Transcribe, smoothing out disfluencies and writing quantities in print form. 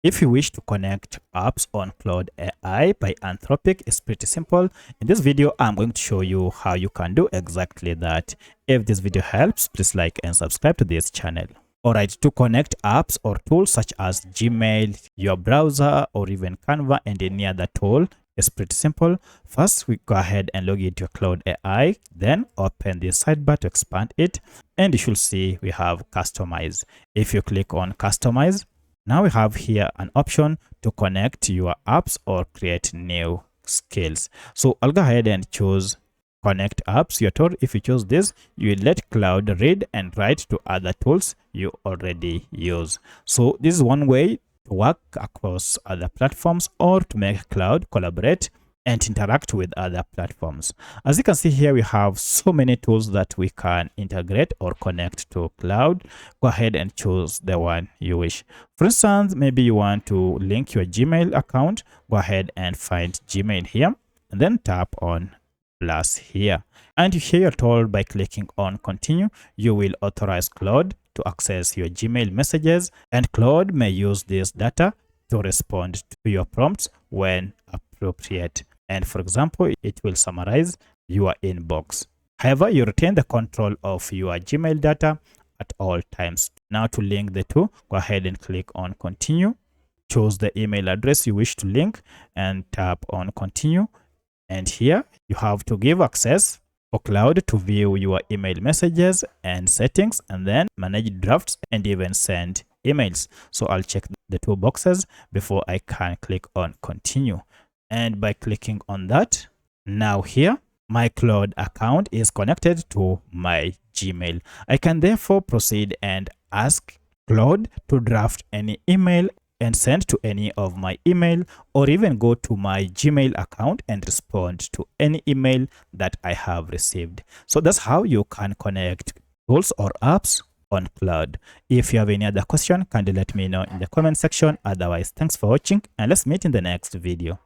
If you wish to connect apps on Claude AI by Anthropic, it's pretty simple. In this video, I'm going to show you how you can do exactly that. If this video helps, please like and subscribe to this channel. Alright, to connect apps or tools such as Gmail, your browser, or even Canva and any other tool, it's pretty simple. First, we go ahead and log into your Claude AI, then open the sidebar to expand it, and you should see we have Customize. If you click on Customize, now we have here an option to connect your apps or create new skills. So I'll go ahead and choose Connect Apps. You're told if you choose this, you will let Claude read and write to other tools you already use. So this is one way to work across other platforms or to make Claude collaborate and interact with other platforms. As you can see here, we have so many tools that we can integrate or connect to Claude. Go ahead and choose the one you wish. For instance, maybe you want to link your Gmail account. Go ahead and find Gmail here and then tap on plus here. And here you're told by clicking on continue, you will authorize Claude to access your Gmail messages, and Claude may use this data to respond to your prompts when appropriate. And for example, it will summarize your inbox. However, you retain the control of your Gmail data at all times. Now to link the two, go ahead and click on continue. Choose the email address you wish to link and tap on continue. And here you have to give access for Claude to view your email messages and settings, and then manage drafts and even send emails. So I'll check the two boxes before I can click on continue. And by clicking on that, now here my Claude account is connected to my Gmail. I can therefore proceed and ask Claude to draft any email and send to any of my email, or even go to my Gmail account and respond to any email that I have received. So that's how you can connect tools or apps on Claude. If you have any other question, kindly let me know in the comment section. Otherwise, thanks for watching and let's meet in the next video.